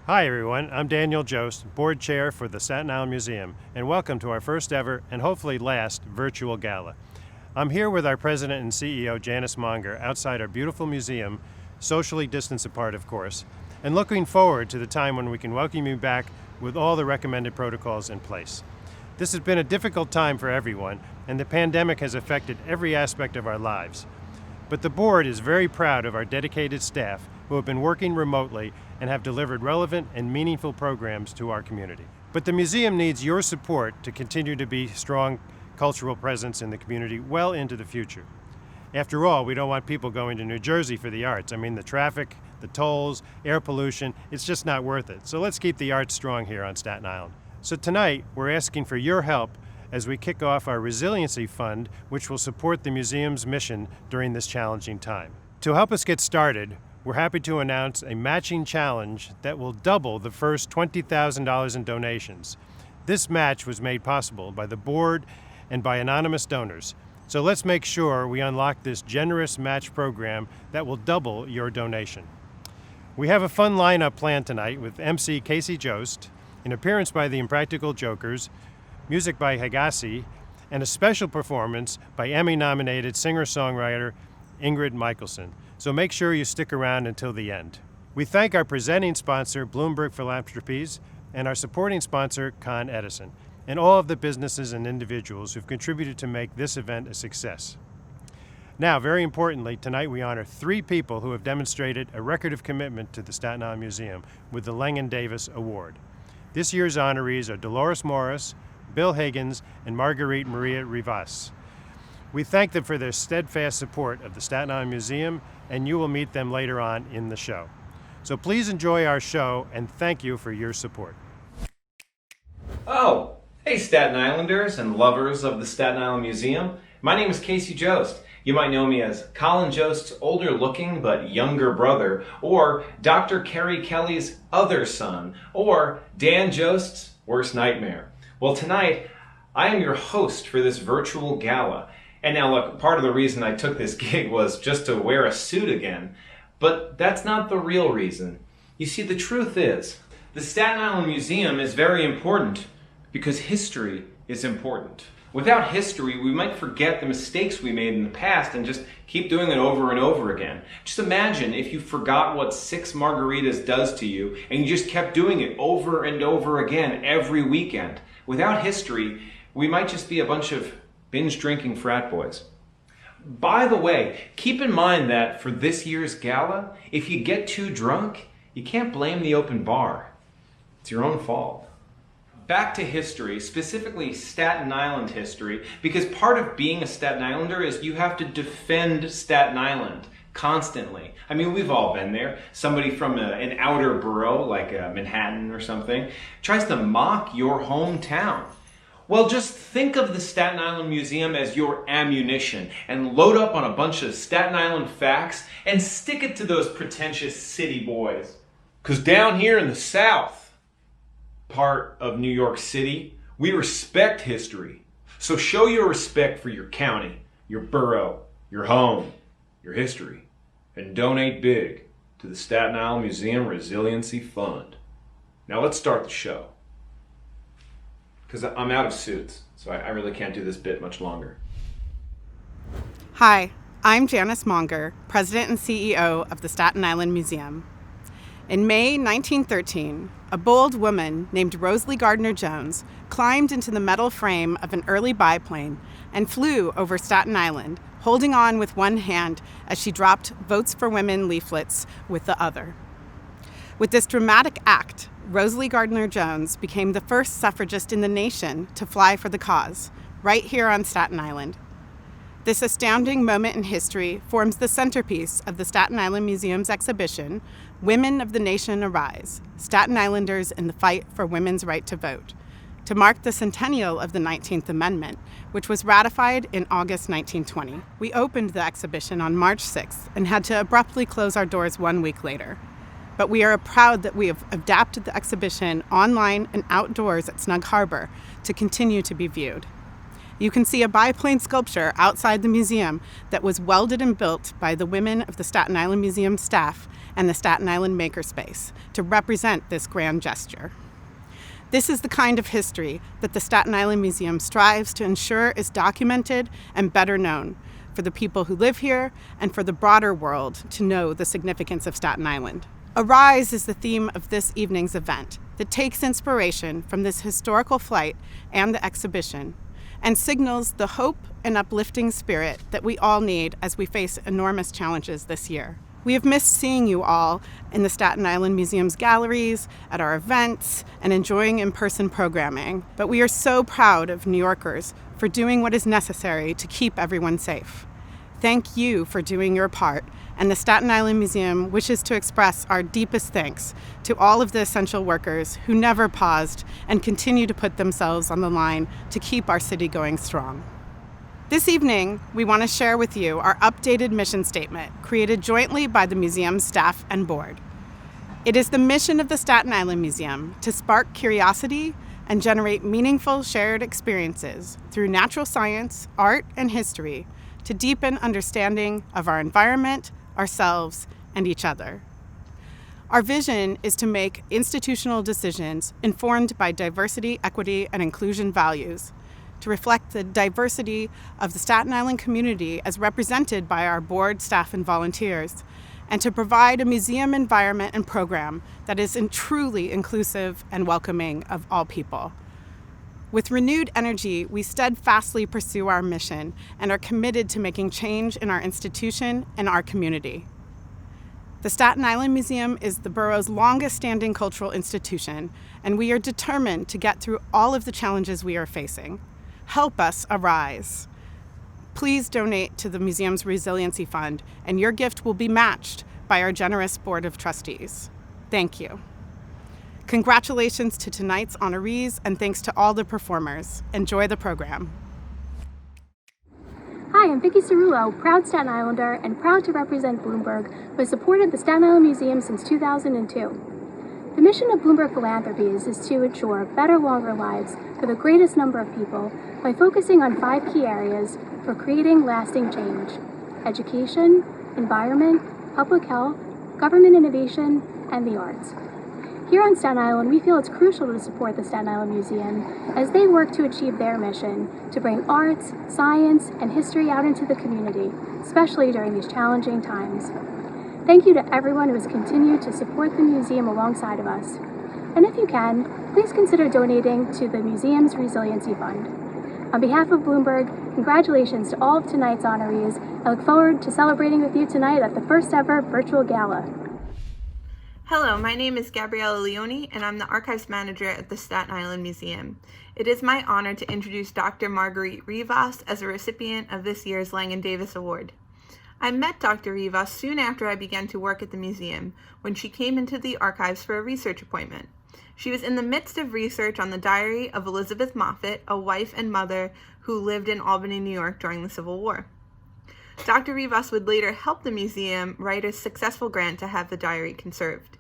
Hi everyone, I'm Daniel Jost, Board Chair for the Staten Island Museum, and welcome to our first ever, and hopefully last, virtual gala. I'm here with our President and CEO, Janice Monger, outside our beautiful museum, socially distanced apart of course, and looking forward to the time when we can welcome you back with all the recommended protocols in place. This has been a difficult time for everyone, and the pandemic has affected every aspect of our lives. But the board is very proud of our dedicated staff who have been working remotely and have delivered relevant and meaningful programs to our community. But the museum needs your support to continue to be a strong cultural presence in the community well into the future. After all, we don't want people going to New Jersey for the arts. I mean, the traffic, the tolls, air pollution, it's just not worth it. So let's keep the arts strong here on Staten Island. So tonight, we're asking for your help as we kick off our Resiliency Fund, which will support the museum's mission during this challenging time. To help us get started, we're happy to announce a matching challenge that will double the first $20,000 in donations. This match was made possible by the board and by anonymous donors. So let's make sure we unlock this generous match program that will double your donation. We have a fun lineup planned tonight with MC Casey Jost, an appearance by the Impractical Jokers, music by Higassi, and a special performance by Emmy-nominated singer-songwriter Ingrid Michaelson. So make sure you stick around until the end. We thank our presenting sponsor, Bloomberg Philanthropies, and our supporting sponsor, Con Edison, and all of the businesses and individuals who've contributed to make this event a success. Now, very importantly, tonight we honor 3 people who have demonstrated a record of commitment to the Staten Island Museum with the Leng and Davis Award. This year's honorees are Dolores Morris, Bill Higgins, and Marguerite Maria Rivas. We thank them for their steadfast support of the Staten Island Museum, and you will meet them later on in the show. So please enjoy our show, and thank you for your support. Oh, hey Staten Islanders and lovers of the Staten Island Museum. My name is Casey Jost. You might know me as Colin Jost's older looking but younger brother, or Dr. Kerry Kelly's other son, or Dan Jost's worst nightmare. Well, tonight, I am your host for this virtual gala. And now look, part of the reason I took this gig was just to wear a suit again, but that's not the real reason. You see, the truth is, the Staten Island Museum is very important because history is important. Without history, we might forget the mistakes we made in the past and just keep doing it over and over again. Just imagine if you forgot what 6 margaritas does to you and you just kept doing it over and over again every weekend. Without history, we might just be a bunch of binge-drinking frat boys. By the way, keep in mind that for this year's gala, if you get too drunk, you can't blame the open bar. It's your own fault. Back to history, specifically Staten Island history, because part of being a Staten Islander is you have to defend Staten Island constantly. I mean, we've all been there. Somebody from an outer borough, like Manhattan or something, tries to mock your hometown. Well, just think of the Staten Island Museum as your ammunition and load up on a bunch of Staten Island facts and stick it to those pretentious city boys. Because down here in the South part of New York City, we respect history. So show your respect for your county, your borough, your home, your history, and donate big to the Staten Island Museum Resiliency Fund. Now let's start the show. Because I'm out of suits, so I really can't do this bit much longer. Hi, I'm Janice Monger, President and CEO of the Staten Island Museum. In May 1913, a bold woman named Rosalie Gardner Jones climbed into the metal frame of an early biplane and flew over Staten Island, holding on with one hand as she dropped Votes for Women leaflets with the other. With this dramatic act, Rosalie Gardner Jones became the first suffragist in the nation to fly for the cause, right here on Staten Island. This astounding moment in history forms the centerpiece of the Staten Island Museum's exhibition, Women of the Nation Arise, Staten Islanders in the Fight for Women's Right to Vote, to mark the centennial of the 19th Amendment, which was ratified in August 1920. We opened the exhibition on March 6th and had to abruptly close our doors 1 week later. But we are proud that we have adapted the exhibition online and outdoors at Snug Harbor to continue to be viewed. you can see a biplane sculpture outside the museum that was welded and built by the women of the Staten Island Museum staff and the Staten Island Makerspace to represent this grand gesture. This is the kind of history that the Staten Island Museum strives to ensure is documented and better known for the people who live here and for the broader world to know the significance of Staten Island. Arise is the theme of this evening's event that takes inspiration from this historical flight and the exhibition and signals the hope and uplifting spirit that we all need as we face enormous challenges this year. We have missed seeing you all in the Staten Island Museum's galleries, at our events, and enjoying in-person programming, but we are so proud of New Yorkers for doing what is necessary to keep everyone safe. Thank you for doing your part, and the Staten Island Museum wishes to express our deepest thanks to all of the essential workers who never paused and continue to put themselves on the line to keep our city going strong. This evening, we want to share with you our updated mission statement, created jointly by the museum's staff and board. It is the mission of the Staten Island Museum to spark curiosity and generate meaningful shared experiences through natural science, art, and history to deepen understanding of our environment, ourselves, and each other. Our vision is to make institutional decisions informed by diversity, equity, and inclusion values, to reflect the diversity of the Staten Island community as represented by our board, staff, and volunteers, and to provide a museum environment and program that is truly inclusive and welcoming of all people. With renewed energy, we steadfastly pursue our mission and are committed to making change in our institution and our community. The Staten Island Museum is the borough's longest-standing cultural institution, and we are determined to get through all of the challenges we are facing. Help us arise. Please donate to the museum's Resiliency Fund, and your gift will be matched by our generous Board of Trustees. Thank you. Congratulations to tonight's honorees, and thanks to all the performers. Enjoy the program. Hi, I'm Vicky Cerullo, proud Staten Islander and proud to represent Bloomberg, who has supported the Staten Island Museum since 2002. The mission of Bloomberg Philanthropies is to ensure better, longer lives for the greatest number of people by focusing on 5 key areas for creating lasting change: education, environment, public health, government innovation, and the arts. Here on Staten Island, we feel it's crucial to support the Staten Island Museum as they work to achieve their mission to bring arts, science, and history out into the community, especially during these challenging times. Thank you to everyone who has continued to support the museum alongside of us. And if you can, please consider donating to the museum's Resiliency Fund. On behalf of Bloomberg, congratulations to all of tonight's honorees. I look forward to celebrating with you tonight at the first ever virtual gala. Hello, my name is Gabriella Leone, and I'm the Archives Manager at the Staten Island Museum. It is my honor to introduce Dr. Marguerite Rivas as a recipient of this year's Leng and Davis Award. I met Dr. Rivas soon after I began to work at the museum, when she came into the archives for a research appointment. She was in the midst of research on the diary of Elizabeth Moffett, a wife and mother who lived in Albany, New York during the Civil War. Dr. Rivas would later help the museum write a successful grant to have the diary conserved.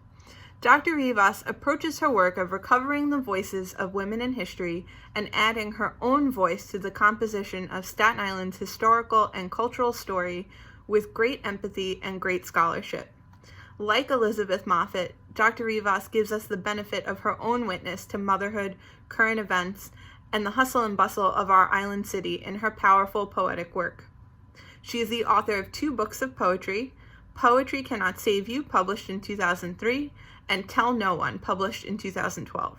Dr. Rivas approaches her work of recovering the voices of women in history and adding her own voice to the composition of Staten Island's historical and cultural story with great empathy and great scholarship. Like Elizabeth Moffett, Dr. Rivas gives us the benefit of her own witness to motherhood, current events, and the hustle and bustle of our island city in her powerful poetic work. She is the author of 2 books of poetry, Poetry Cannot Save You, published in 2003, and Tell No One, published in 2012.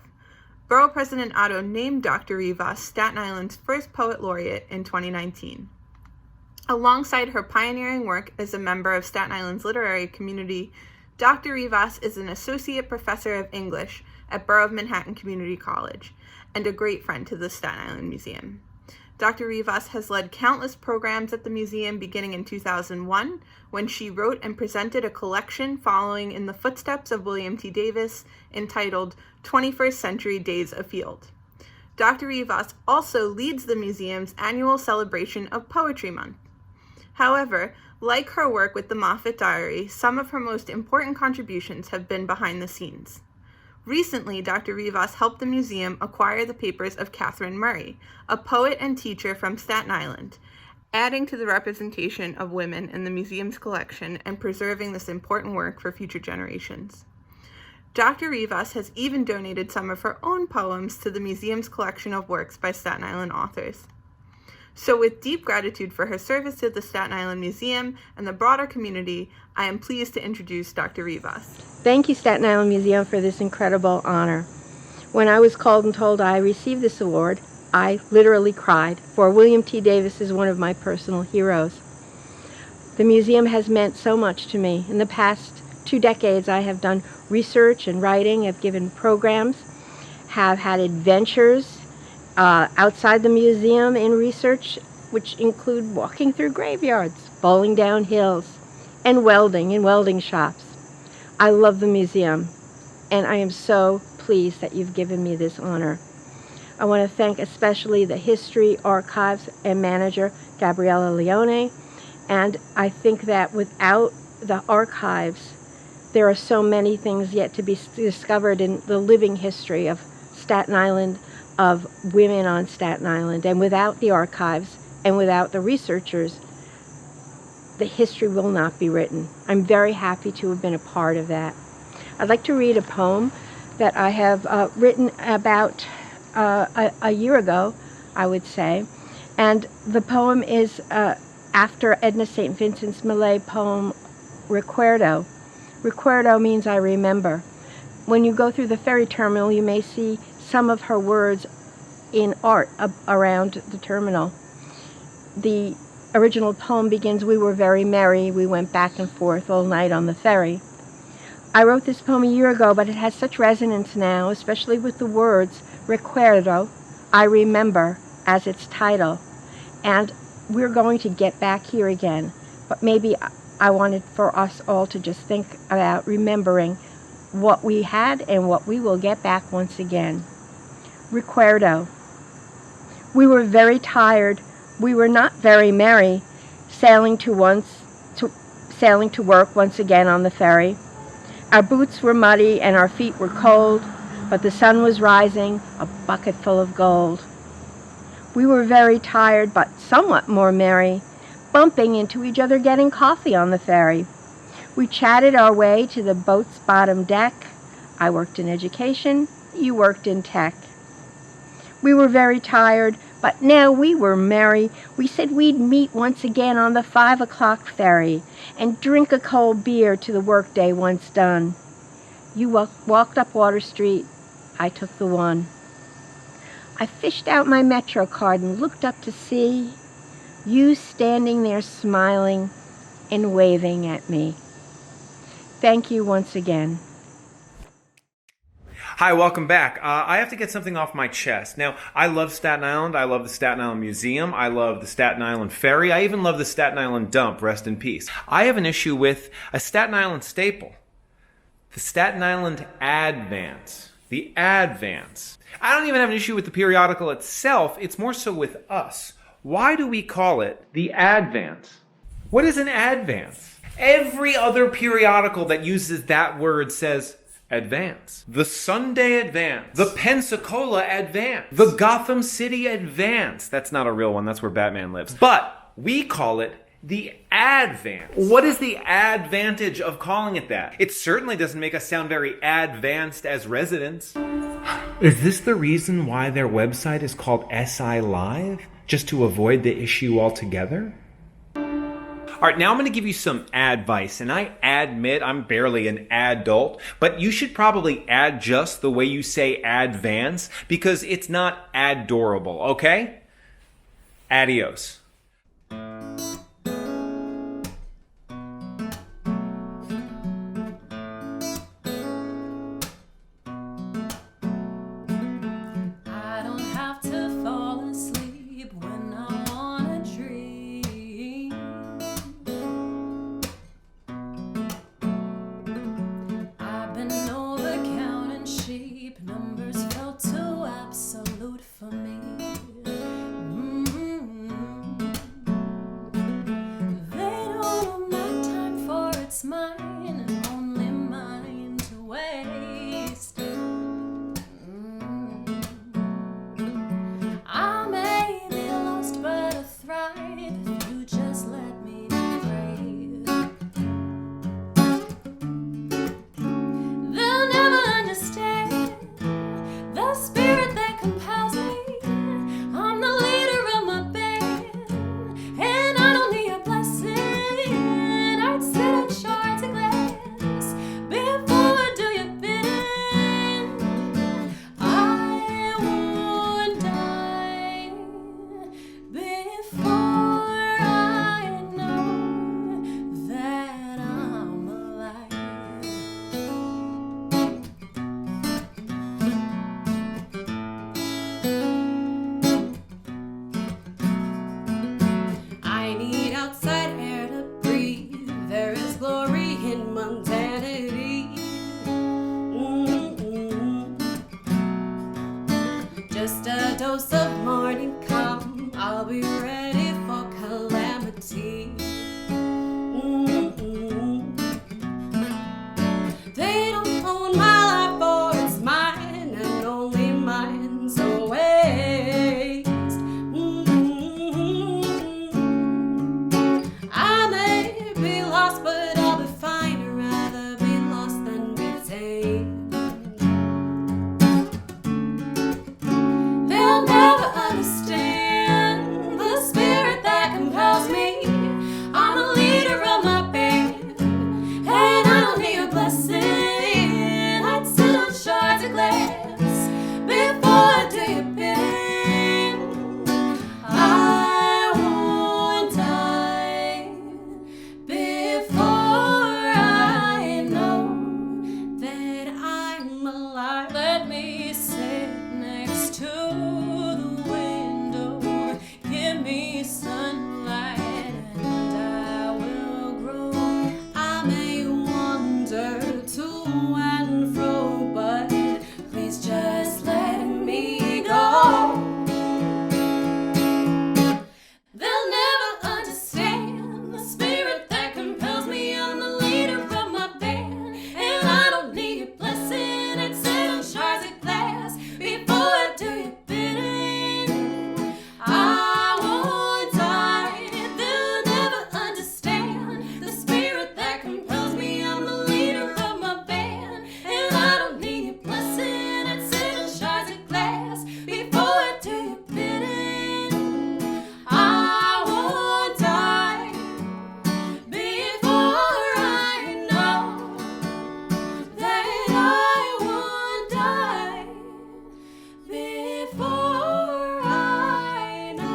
Borough President Oddo named Dr. Rivas Staten Island's first poet laureate in 2019. Alongside her pioneering work as a member of Staten Island's literary community, Dr. Rivas is an associate professor of English at Borough of Manhattan Community College and a great friend to the Staten Island Museum. Dr. Rivas has led countless programs at the museum beginning in 2001, when she wrote and presented a collection following in the footsteps of William T. Davis entitled 21st Century Days Afield. Dr. Rivas also leads the museum's annual celebration of Poetry Month. However, like her work with the Moffett Diary, some of her most important contributions have been behind the scenes. Recently, Dr. Rivas helped the museum acquire the papers of Catherine Murray, a poet and teacher from Staten Island, adding to the representation of women in the museum's collection and preserving this important work for future generations. Dr. Rivas has even donated some of her own poems to the museum's collection of works by Staten Island authors. So with deep gratitude for her service to the Staten Island Museum and the broader community, I am pleased to introduce Dr. Rivas. Thank you, Staten Island Museum, for this incredible honor. When I was called and told I received this award, I literally cried, for William T. Davis is one of my personal heroes. The museum has meant so much to me. In the past 2 decades, I have done research and writing, have given programs, have had adventures outside the museum in research, which include walking through graveyards, bowling down hills, and welding in welding shops. I love the museum, and I am so pleased that you've given me this honor. I want to thank especially the History Archives and manager, Gabriella Leone, and I think that without the archives, there are so many things yet to be discovered in the living history of Staten Island, of women on Staten Island. And without the archives and without the researchers, the history will not be written. I'm very happy to have been a part of that. I'd like to read a poem that I have written about a year ago, I would say. And the poem is after Edna St. Vincent's Millay poem, Recuerdo. Recuerdo means I remember. When you go through the ferry terminal, you may see some of her words in art around the terminal. The original poem begins, "We were very merry, we went back and forth all night on the ferry." I wrote this poem a year ago, but it has such resonance now, especially with the words Recuerdo, I remember, as its title. And we're going to get back here again, but maybe I wanted for us all to just think about remembering what we had and what we will get back once again. Recuerdo. We were very tired. We were not very merry, sailing to work once again on the ferry. Our boots were muddy and our feet were cold, but the sun was rising, a bucket full of gold. We were very tired, but somewhat more merry, bumping into each other, getting coffee on the ferry. We chatted our way to the boat's bottom deck. I worked in education, you worked in tech. We were very tired, but now we were merry. We said we'd meet once again on the 5 o'clock ferry and drink a cold beer to the workday once done. You walked up Water Street, I took the one. I fished out my Metro card and looked up to see you standing there smiling and waving at me. Thank you once again. Hi, welcome back. I have to get something off my chest. Now, I love Staten Island. I love the Staten Island Museum. I love the Staten Island Ferry. I even love the Staten Island Dump, rest in peace. I have an issue with a Staten Island staple, the Staten Island Advance. The Advance. I don't even have an issue with the periodical itself. It's more so with us. Why do we call it the Advance? What is an Advance? Every other periodical that uses that word says Advance. The Sunday Advance. The Pensacola Advance. The Gotham City Advance. That's not a real one. That's where Batman lives. But we call it the Advance. What is the advantage of calling it that? It certainly doesn't make us sound very advanced as residents. Is this the reason why their website is called SI Live? Just to avoid the issue altogether? All right, now I'm going to give you some advice, and I admit I'm barely an adult, but you should probably adjust the way you say advance because it's not adorable, okay? Adios. just a dose of morning calm. I'll be ready for calamity. They don't own my life, for it's mine and only mine, so waste. I may be lost, but I'll be fine. I'd rather be lost than be tamed. They'll never understand the spirit that compels me. I'm the leader of my band, and I don't need a blessing. I'd sit on shards of glass before I do your bidding. I won't die before I know that I'm alive. Let me sit next to the window. Give me sunlight and I will grow. I may wander to and fro, but please just let me go. They'll never understand the spirit that compels me. I'm the leader of my band, and I don't need your blessing. I'd sit on shards of glass before I do your bidding. I won't die. They'll never understand the spirit that compels me. I'm the leader of my band, and I don't need your blessing. I'd sit on shards of glass before I do your bidding. I won't die before I know that I won't die before I know.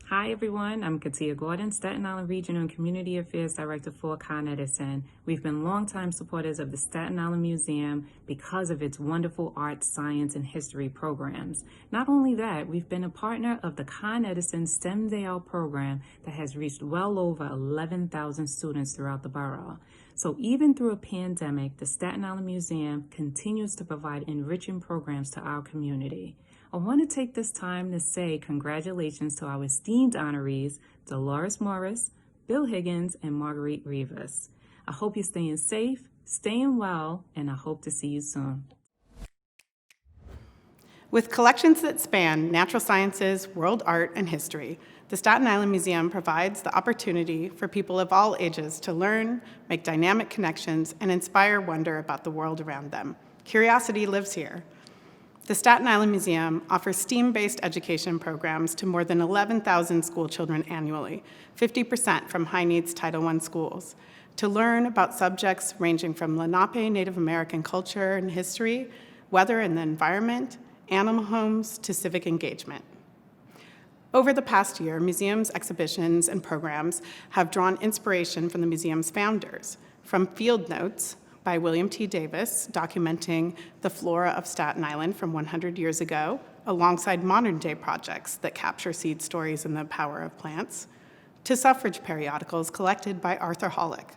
Hi everyone, I'm Katia Gordon, Staten Island Regional and Community Affairs Director for Con Edison. We've been longtime supporters of the Staten Island Museum because of its wonderful art, science, and history programs. Not only that, we've been a partner of the Con Edison STEM Day Out program that has reached well over 11,000 students throughout the borough. So even through a pandemic, the Staten Island Museum continues to provide enriching programs to our community. I want to take this time to say congratulations to our esteemed honorees, Dolores Morris, Bill Higgins, and Marguerite Rivas. I hope you're staying safe, staying well, and I hope to see you soon. With collections that span natural sciences, world art, and history, the Staten Island Museum provides the opportunity for people of all ages to learn, make dynamic connections, and inspire wonder about the world around them. Curiosity lives here. The Staten Island Museum offers STEAM-based education programs to more than 11,000 school children annually, 50% from high-needs Title I schools, to learn about subjects ranging from Lenape Native American culture and history, weather and the environment, animal homes, to civic engagement. Over the past year, museums, exhibitions, and programs have drawn inspiration from the museum's founders, from field notes by William T. Davis, documenting the flora of Staten Island from 100 years ago, alongside modern-day projects that capture seed stories and the power of plants, to suffrage periodicals collected by Arthur Hollick.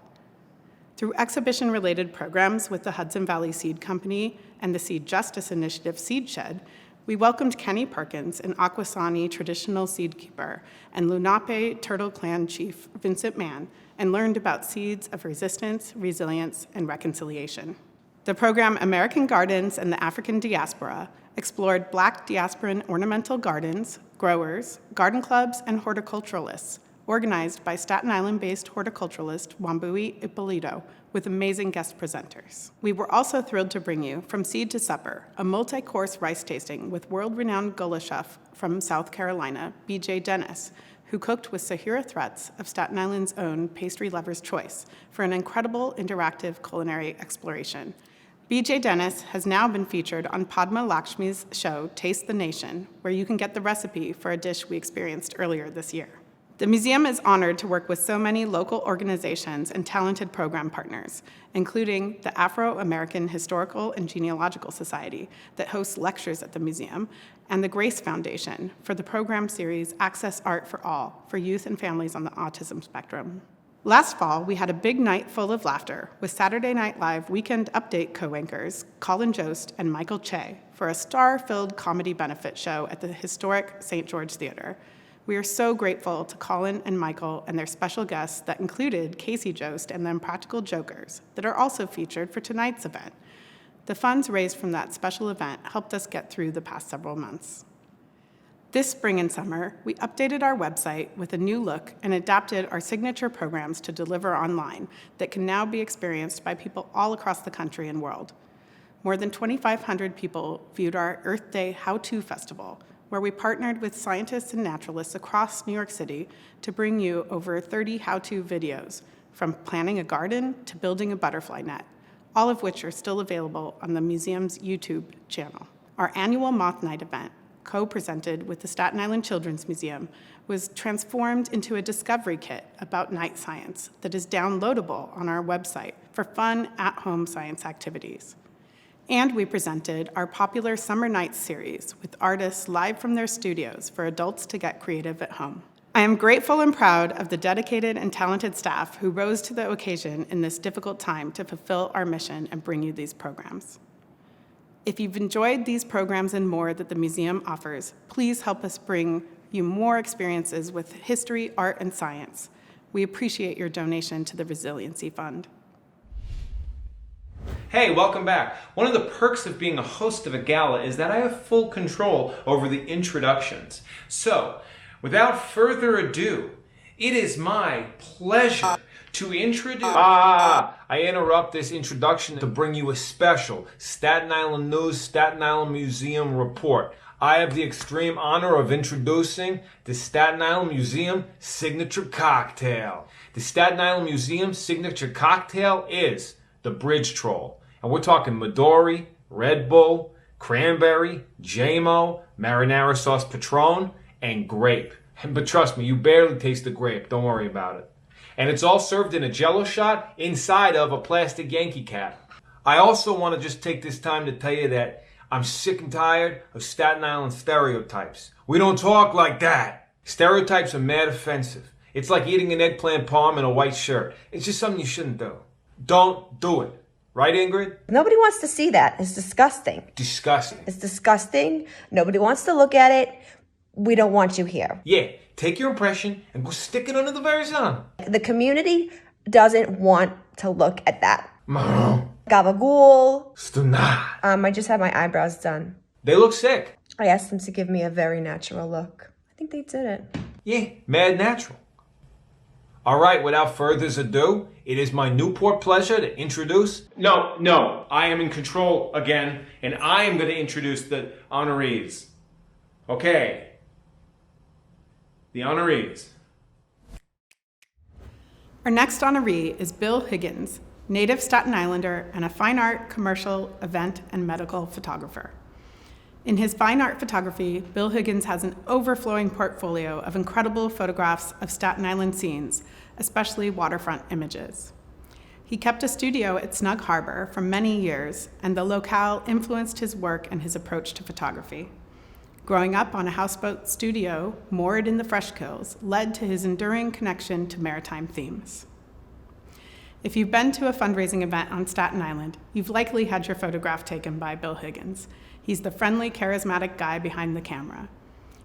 Through exhibition-related programs with the Hudson Valley Seed Company and the Seed Justice Initiative Seed Shed, we welcomed Kenny Perkins, an Akwesasne traditional seed keeper, and Lenape Turtle Clan chief Vincent Mann, and learned about seeds of resistance, resilience, and reconciliation. The program American Gardens and the African Diaspora explored Black diasporan ornamental gardens, growers, garden clubs, and horticulturalists, organized by Staten Island-based horticulturalist Wambui Ippolito, with amazing guest presenters. We were also thrilled to bring you From Seed to Supper, a multi-course rice tasting with world-renowned Gala chef from South Carolina, B.J. Dennis, who cooked with Sahira Threats of Staten Island's own Pastry Lover's Choice for an incredible interactive culinary exploration. B.J. Dennis has now been featured on Padma Lakshmi's show Taste the Nation, where you can get the recipe for a dish we experienced earlier this year. The museum is honored to work with so many local organizations and talented program partners, including the Afro-American Historical and Genealogical Society that hosts lectures at the museum, and the Grace Foundation for the program series Access Art for All for youth and families on the autism spectrum. Last fall, we had a big night full of laughter with Saturday Night Live Weekend Update co-anchors Colin Jost and Michael Che for a star-filled comedy benefit show at the historic St. George Theater. We are so grateful to Colin and Michael and their special guests that included Casey Jost and the Impractical Jokers that are also featured for tonight's event. The funds raised from that special event helped us get through the past several months. This spring and summer, we updated our website with a new look and adapted our signature programs to deliver online that can now be experienced by people all across the country and world. More than 2,500 people viewed our Earth Day How-To Festival, where we partnered with scientists and naturalists across New York City to bring you over 30 how-to videos, from planting a garden to building a butterfly net, all of which are still available on the museum's YouTube channel. Our annual Moth Night event, co-presented with the Staten Island Children's Museum, was transformed into a discovery kit about night science that is downloadable on our website for fun at-home science activities. And we presented our popular Summer Nights series with artists live from their studios for adults to get creative at home. I am grateful and proud of the dedicated and talented staff who rose to the occasion in this difficult time to fulfill our mission and bring you these programs. If you've enjoyed these programs and more that the museum offers, please help us bring you more experiences with history, art, and science. We appreciate your donation to the Resiliency Fund. Hey, welcome back. One of the perks of being a host of a gala is that I have full control over the introductions. So, without further ado, it is my pleasure to introduce... I interrupt this introduction to bring you a special Staten Island News, Staten Island Museum report. I have the extreme honor of introducing the Staten Island Museum signature cocktail. The Staten Island Museum signature cocktail is the Bridge Troll. And we're talking Midori, Red Bull, cranberry, JMO, marinara sauce Patron, and grape. But trust me, you barely taste the grape. Don't worry about it. And it's all served in a Jell-O shot inside of a plastic Yankee cap. I also want to just take this time to tell you that I'm sick and tired of Staten Island stereotypes. We don't talk like that. Stereotypes are mad offensive. It's like eating an eggplant palm in a white shirt. It's just something you shouldn't do. Don't do it. Right, Ingrid? Nobody wants to see that. It's disgusting. Disgusting. It's disgusting. Nobody wants to look at it. We don't want you here. Yeah, take your impression and go stick it under the very sun. The community doesn't want to look at that. Gabagool. Stunat. I just had my eyebrows done. They look sick. I asked them to give me a very natural look. I think they did it. Yeah, mad natural. All right, without further ado, it is my Newport pleasure to introduce... No, I am in control again, and I am going to introduce the honorees. Okay. The honorees. Our next honoree is Bill Higgins, native Staten Islander and a fine art, commercial, event, and medical photographer. In his fine art photography, Bill Higgins has an overflowing portfolio of incredible photographs of Staten Island scenes, especially waterfront images. He kept a studio at Snug Harbor for many years, and the locale influenced his work and his approach to photography. Growing up on a houseboat studio moored in the Freshkills led to his enduring connection to maritime themes. If you've been to a fundraising event on Staten Island, you've likely had your photograph taken by Bill Higgins. He's the friendly, charismatic guy behind the camera.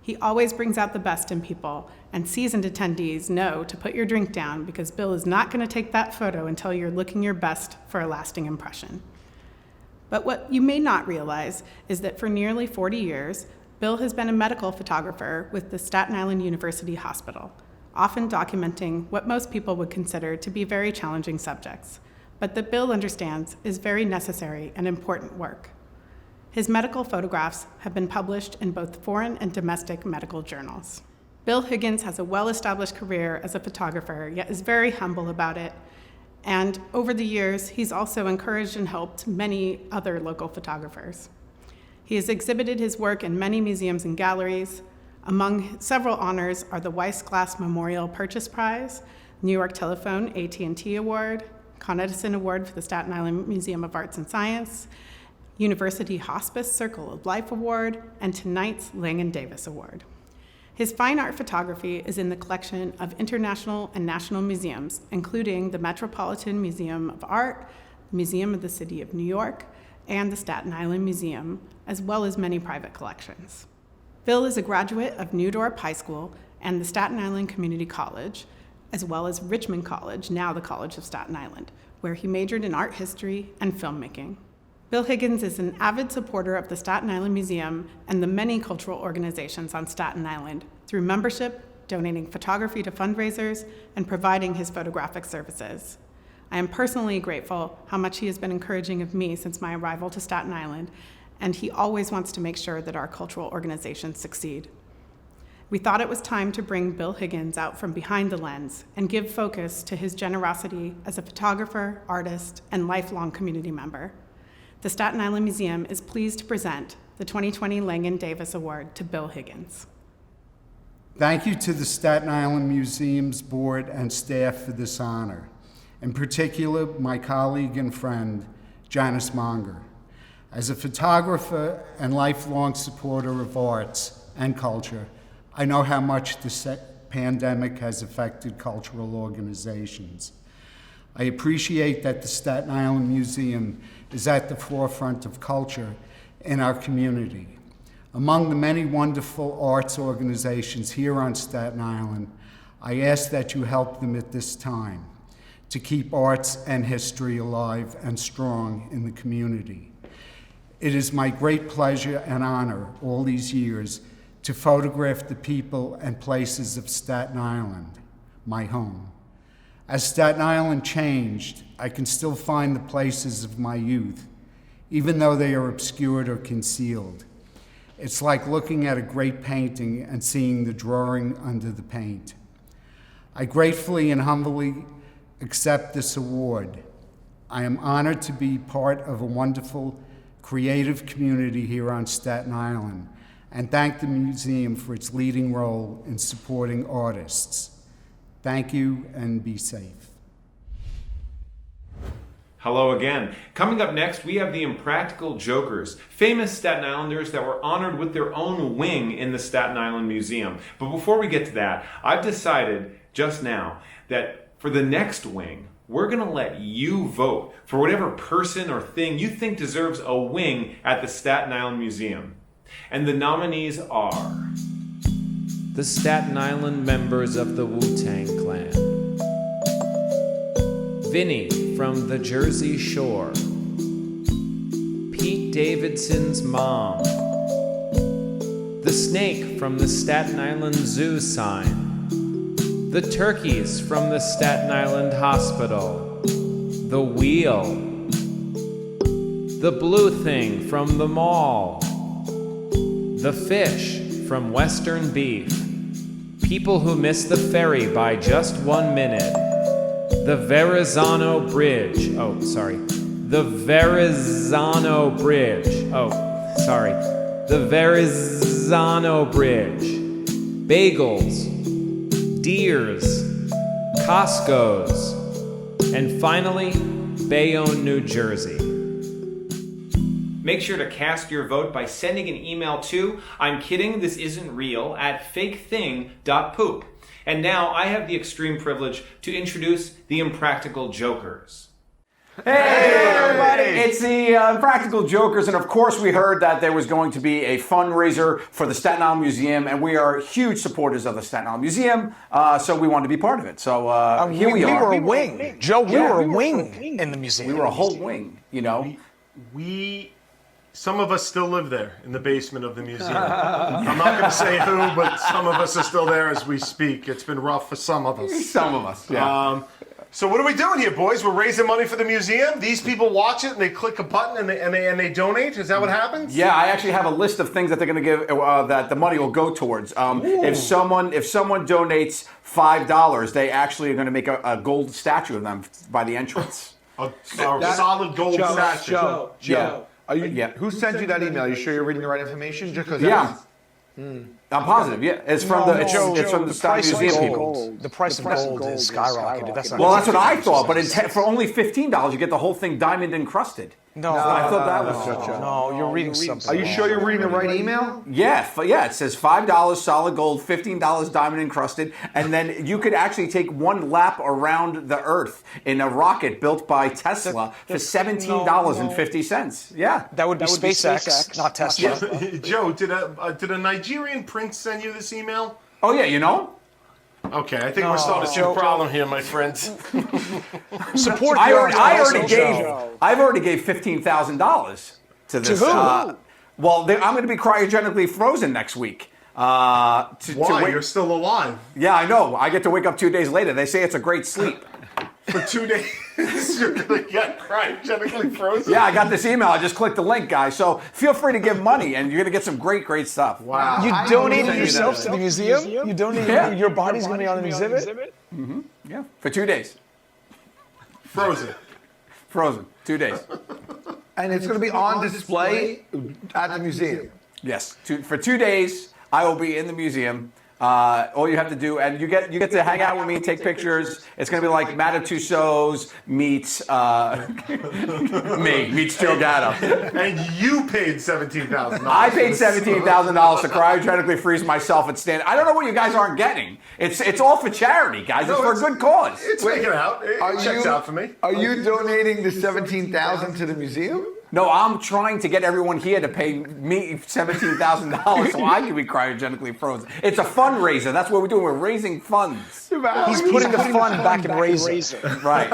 He always brings out the best in people, and seasoned attendees know to put your drink down because Bill is not going to take that photo until you're looking your best for a lasting impression. But what you may not realize is that for nearly 40 years, Bill has been a medical photographer with the Staten Island University Hospital, often documenting what most people would consider to be very challenging subjects, but that Bill understands is very necessary and important work. His medical photographs have been published in both foreign and domestic medical journals. Bill Higgins has a well-established career as a photographer, yet is very humble about it. And over the years, he's also encouraged and helped many other local photographers. He has exhibited his work in many museums and galleries. Among several honors are the Weiss Glass Memorial Purchase Prize, New York Telephone AT&T Award, Con Edison Award for the Staten Island Museum of Arts and Science, University Hospice Circle of Life Award, and tonight's Leng and Davis Award. His fine art photography is in the collection of international and national museums, including the Metropolitan Museum of Art, the Museum of the City of New York, and the Staten Island Museum, as well as many private collections. Bill is a graduate of New Dorp High School and the Staten Island Community College, as well as Richmond College, now the College of Staten Island, where he majored in art history and filmmaking. Bill Higgins is an avid supporter of the Staten Island Museum and the many cultural organizations on Staten Island through membership, donating photography to fundraisers, and providing his photographic services. I am personally grateful how much he has been encouraging of me since my arrival to Staten Island, and he always wants to make sure that our cultural organizations succeed. We thought it was time to bring Bill Higgins out from behind the lens and give focus to his generosity as a photographer, artist, and lifelong community member. The Staten Island Museum is pleased to present the 2020 Leng and Davis Award to Bill Higgins. Thank you to the Staten Island Museum's board and staff for this honor. In particular, my colleague and friend, Janice Monger. As a photographer and lifelong supporter of arts and culture, I know how much the pandemic has affected cultural organizations. I appreciate that the Staten Island Museum is at the forefront of culture in our community. Among the many wonderful arts organizations here on Staten Island, I ask that you help them at this time to keep arts and history alive and strong in the community. It is my great pleasure and honor all these years to photograph the people and places of Staten Island, my home. As Staten Island changed, I can still find the places of my youth, even though they are obscured or concealed. It's like looking at a great painting and seeing the drawing under the paint. I gratefully and humbly accept this award. I am honored to be part of a wonderful, creative community here on Staten Island, and thank the museum for its leading role in supporting artists. Thank you, and be safe. Hello again. Coming up next, we have the Impractical Jokers, famous Staten Islanders that were honored with their own wing in the Staten Island Museum. But before we get to that, I've decided just now that for the next wing, we're going to let you vote for whatever person or thing you think deserves a wing at the Staten Island Museum. And the nominees are the Staten Island members of the Wu-Tang Clan, Vinny from the Jersey Shore, Pete Davidson's mom, the snake from the Staten Island Zoo sign, the turkeys from the Staten Island Hospital, the wheel, the blue thing from the mall, the fish from Western Beef, people who missed the ferry by just 1 minute, the Verrazano Bridge, the Verrazano Bridge, bagels, Deers, Costco's, and finally, Bayonne, New Jersey. Make sure to cast your vote by sending an email to I'm kidding, this isn't real @fakething.poop. And now I have the extreme privilege to introduce the Impractical Jokers. Hey everybody, it's the Impractical Jokers, and of course we heard that there was going to be a fundraiser for the Staten Island Museum, and we are huge supporters of the Staten Island Museum, so we wanted to be part of it. So here we are. We were a wing. Joe, we were a wing in the museum. We were a whole wing, you know. Some of us still live there in the basement of the museum. I'm not going to say who, but some of us are still there as we speak. It's been rough for some of us. Some of us, yeah. So what are we doing here, boys? We're raising money for the museum. These people watch it and they click a button and they donate. Is that what happens? Yeah, I actually have a list of things that they're going to give that the money will go towards. If someone donates $5, they actually are going to make a gold statue of them by the entrance. A solid gold statue. Joe. Who sent you that email? Are you sure you're reading the right information? Just 'cause yeah. I'm positive. Yeah, it's from the Staten Museum people. The price of gold is skyrocketed. That's not Well, that's what I thought. But for only $15, you get the whole thing diamond encrusted. No, I thought that was. No, you're reading something. Are you sure you're reading the right email? Yeah, yeah. It says $5 solid gold, $15 diamond encrusted, and then you could actually take one lap around the Earth in a rocket built by Tesla for $17.50. Yeah, that would be SpaceX, not Tesla. Joe, did a Nigerian prince send you this email? Oh yeah, you know. Okay, I think we're starting to see a problem here, my friends. Support. I've already gave $15,000 to this. To who? I'm going to be cryogenically frozen next week. Why? You're still alive. Yeah, I know. I get to wake up 2 days later. They say it's a great sleep. For 2 days, you're going to get cryogenically frozen? Yeah, I got this email. I just clicked the link, guys. So feel free to give money, and you're going to get some great, great stuff. Wow. You donated yourself to the museum? You donated your body's going to be on the exhibit? Mm-hmm. Yeah, for 2 days. Frozen. 2 days. And it's going to be on display at the museum. Yes, for 2 days, I will be in the museum. All you have to do, and you get to hang out with me and take pictures. It's going to be like Madame Tussauds meets Joe Gatto. And you paid $17,000. I paid $17,000 to cryogenically freeze myself at Stanford. I don't know what you guys aren't getting. It's all for charity, guys. It's for a good cause. It's making out. It checks out for me. Are you donating the $17,000 to the museum? No, I'm trying to get everyone here to pay me $17,000 so I can be cryogenically frozen. It's a fundraiser. That's what we're doing. We're raising funds. He's putting the fun back in Razor. Right.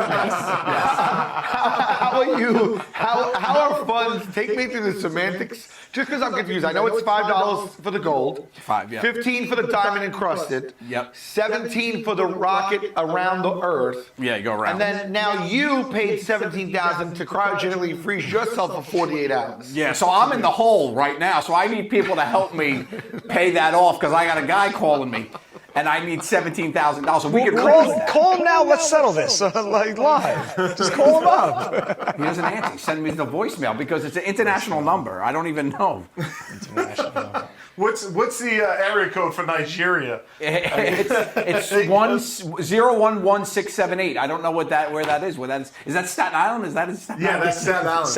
How are you? How are funds? Take me through the semantics. Just because I'm confused. I know it's $5 for the gold. $15 for the diamond encrusted. Yep. $17 for the rocket around the Earth. Yeah, you go around. And then now you paid $17,000 to cryogenically freeze yourself for 48 hours. Yeah, so I'm in the hole right now. So I need people to help me pay that off because I got a guy calling me. And I need $17,000. So we can call him now. Let's settle this live. Just call him up. He doesn't answer. Send me the voicemail because it's an international number. I don't even know. International. What's the area code for Nigeria? It's 1011678. I don't know where that is. Where that is? Is that Staten Island? Is that in Staten Island? Yeah, that's Staten Island.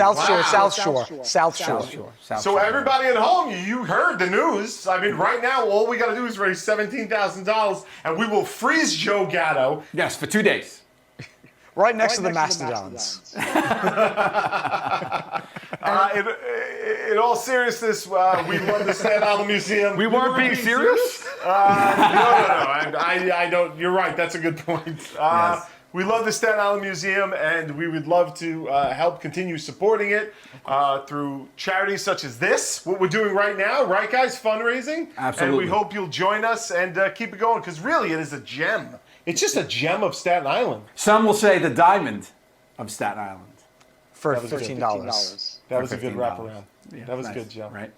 South Shore. So everybody at home, you heard the news. I mean, right now, all we got to do is raise $17,000, and we will freeze Joe Gatto. Yes, for 2 days. Right next to the Mastodons. In all seriousness, we love the Staten Island Museum. We weren't being serious? No. I don't. You're right. That's a good point. Yes. We love the Staten Island Museum, and we would love to help continue supporting it through charities such as this, what we're doing right now, right, guys? Fundraising. Absolutely. And we hope you'll join us and keep it going, because really, it is a gem. It's just a gem of Staten Island. Some will say the diamond of Staten Island. For $15. That was a good wraparound. Yeah, that was nice. Good, Joe. Right.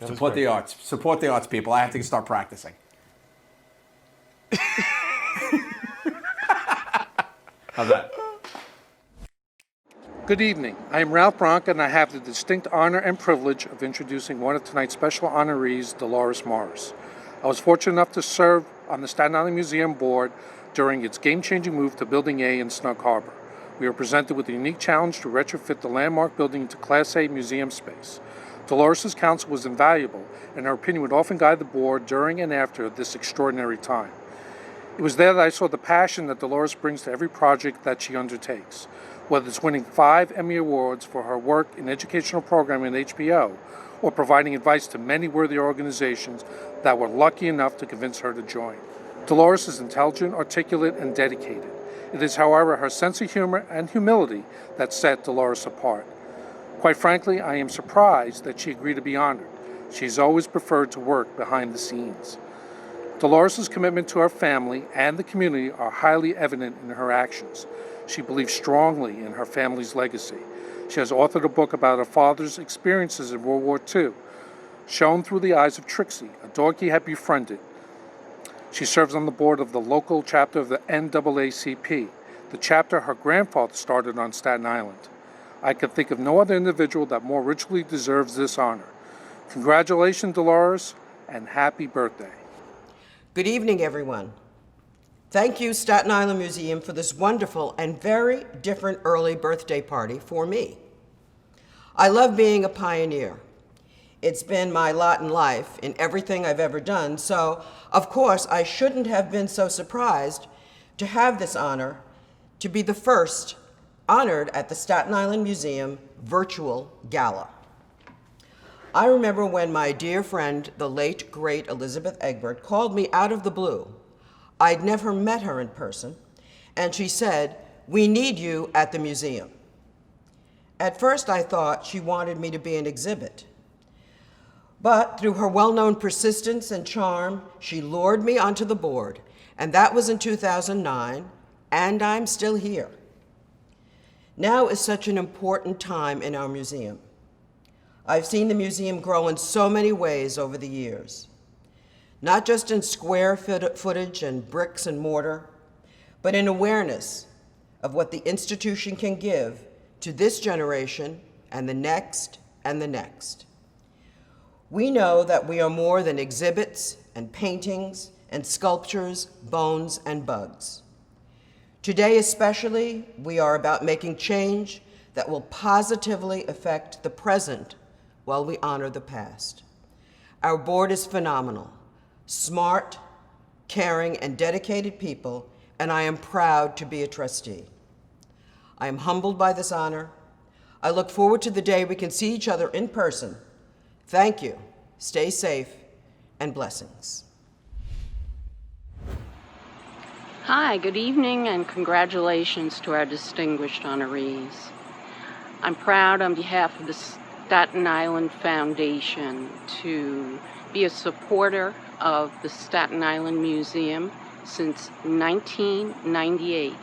Support the arts. Support the arts, people. I have to start practicing. How's that? Good evening. I am Ralph Bronca, and I have the distinct honor and privilege of introducing one of tonight's special honorees, Dolores Morris. I was fortunate enough to serve on the Staten Island Museum Board during its game-changing move to Building A in Snug Harbor. We were presented with the unique challenge to retrofit the landmark building into Class A museum space. Dolores' counsel was invaluable, and her opinion would often guide the board during and after this extraordinary time. It was there that I saw the passion that Dolores brings to every project that she undertakes, whether it's winning 5 Emmy Awards for her work in educational programming at HBO, or providing advice to many worthy organizations that were lucky enough to convince her to join. Dolores is intelligent, articulate, and dedicated. It is, however, her sense of humor and humility that set Dolores apart. Quite frankly, I am surprised that she agreed to be honored. She's always preferred to work behind the scenes. Dolores' commitment to her family and the community are highly evident in her actions. She believes strongly in her family's legacy. She has authored a book about her father's experiences in World War II, shown through the eyes of Trixie, a dog he had befriended. She serves on the board of the local chapter of the NAACP, the chapter her grandfather started on Staten Island. I can think of no other individual that more richly deserves this honor. Congratulations, Dolores, and happy birthday. Good evening, everyone. Thank you, Staten Island Museum, for this wonderful and very different early birthday party for me. I love being a pioneer. It's been my lot in life in everything I've ever done, so of course I shouldn't have been so surprised to have this honor to be the first honored at the Staten Island Museum virtual gala. I remember when my dear friend, the late, great Elizabeth Egbert, called me out of the blue. I'd never met her in person, and she said, "We need you at the museum." At first I thought she wanted me to be an exhibit. But through her well-known persistence and charm, she lured me onto the board, and that was in 2009, and I'm still here. Now is such an important time in our museum. I've seen the museum grow in so many ways over the years, not just in square footage and bricks and mortar, but in awareness of what the institution can give to this generation and the next and the next. We know that we are more than exhibits and paintings and sculptures, bones and bugs. Today especially, we are about making change that will positively affect the present while we honor the past. Our board is phenomenal, smart, caring, and dedicated people, and I am proud to be a trustee. I am humbled by this honor. I look forward to the day we can see each other in person. Thank you, stay safe, and blessings. Hi, good evening, and congratulations to our distinguished honorees. I'm proud on behalf of the Staten Island Foundation to be a supporter of the Staten Island Museum since 1998,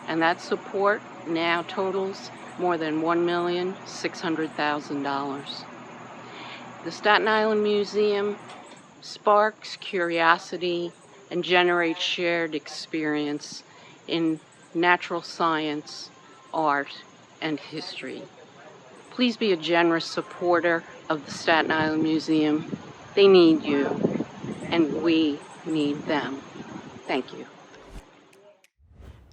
and that support now totals more than $1,600,000. The Staten Island Museum sparks curiosity and generates shared experience in natural science, art, and history. Please be a generous supporter of the Staten Island Museum. They need you, and we need them. Thank you.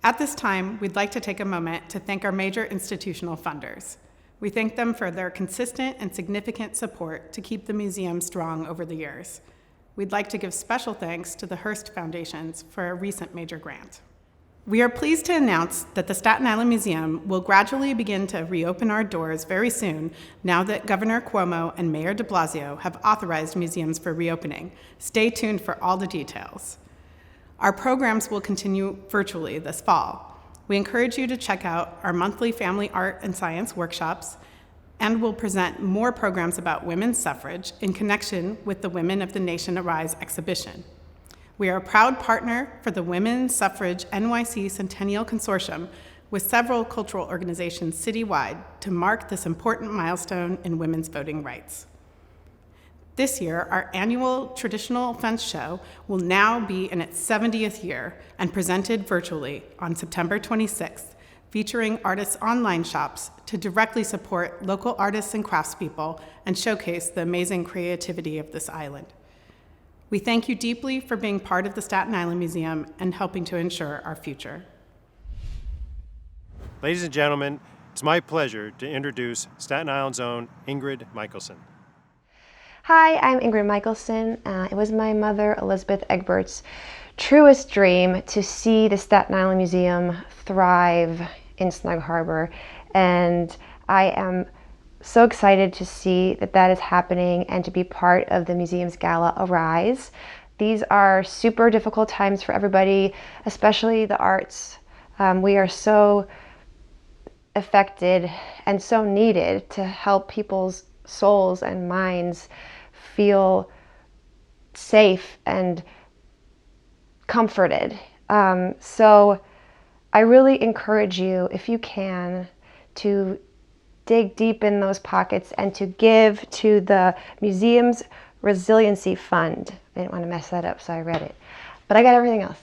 At this time, we'd like to take a moment to thank our major institutional funders. We thank them for their consistent and significant support to keep the museum strong over the years. We'd like to give special thanks to the Hearst Foundations for a recent major grant. We are pleased to announce that the Staten Island Museum will gradually begin to reopen our doors very soon now that Governor Cuomo and Mayor de Blasio have authorized museums for reopening. Stay tuned for all the details. Our programs will continue virtually this fall. We encourage you to check out our monthly family art and science workshops, and we'll present more programs about women's suffrage in connection with the Women of the Nation Arise exhibition. We are a proud partner for the Women's Suffrage NYC Centennial Consortium with several cultural organizations citywide to mark this important milestone in women's voting rights. This year, our annual traditional fence show will now be in its 70th year and presented virtually on September 26th, featuring artists' online shops to directly support local artists and craftspeople and showcase the amazing creativity of this island. We thank you deeply for being part of the Staten Island Museum and helping to ensure our future. Ladies and gentlemen, it's my pleasure to introduce Staten Island's own Ingrid Michelson. Hi, I'm Ingrid Michelson. It was my mother, Elizabeth Egbert's truest dream to see the Staten Island Museum thrive in Snug Harbor, and I am so excited to see that that is happening and to be part of the museum's Gala Arise. These are super difficult times for everybody, especially the arts. We are so affected and so needed to help people's souls and minds feel safe and comforted. So I really encourage you, if you can, to dig deep in those pockets and to give to the museum's resiliency fund. I didn't want to mess that up, so I read it, but I got everything else.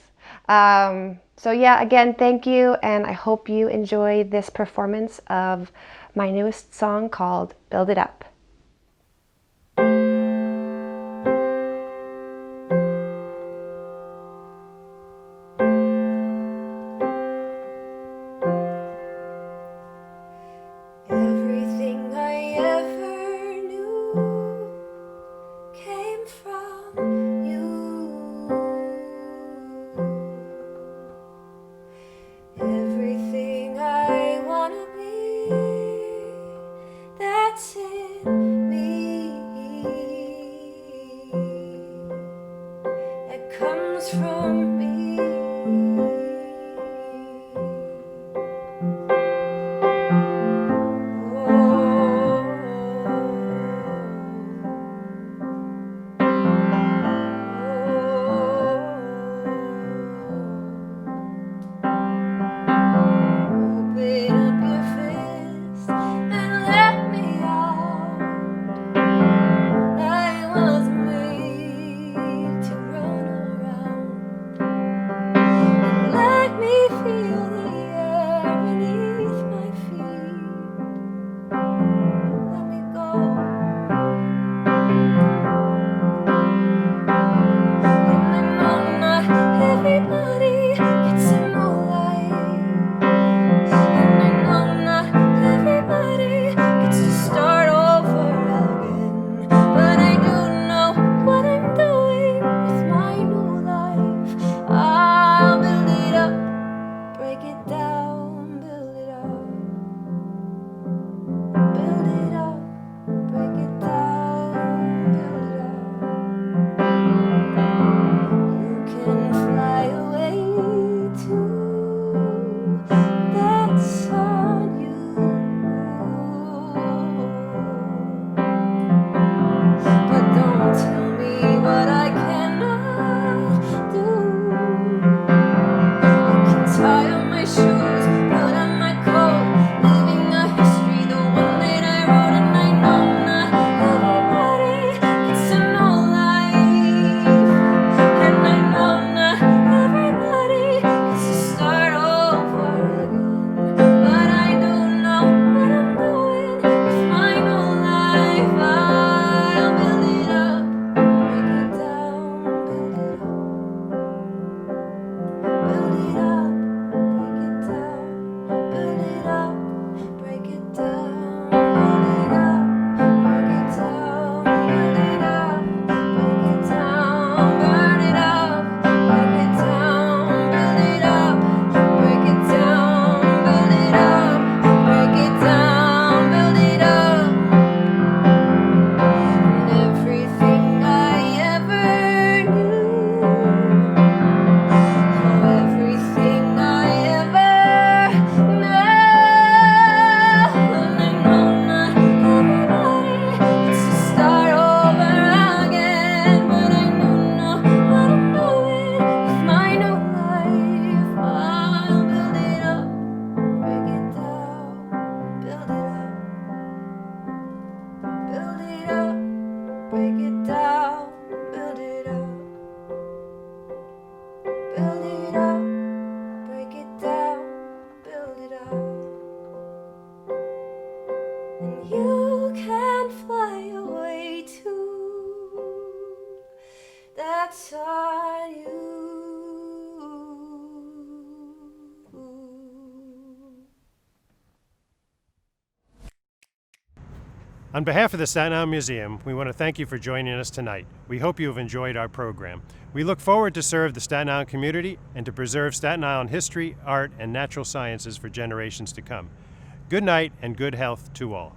So yeah, again, thank you, and I hope you enjoy this performance of my newest song called Build It Up. On behalf of the Staten Island Museum, we want to thank you for joining us tonight. We hope you have enjoyed our program. We look forward to serve the Staten Island community and to preserve Staten Island history, art, and natural sciences for generations to come. Good night and good health to all.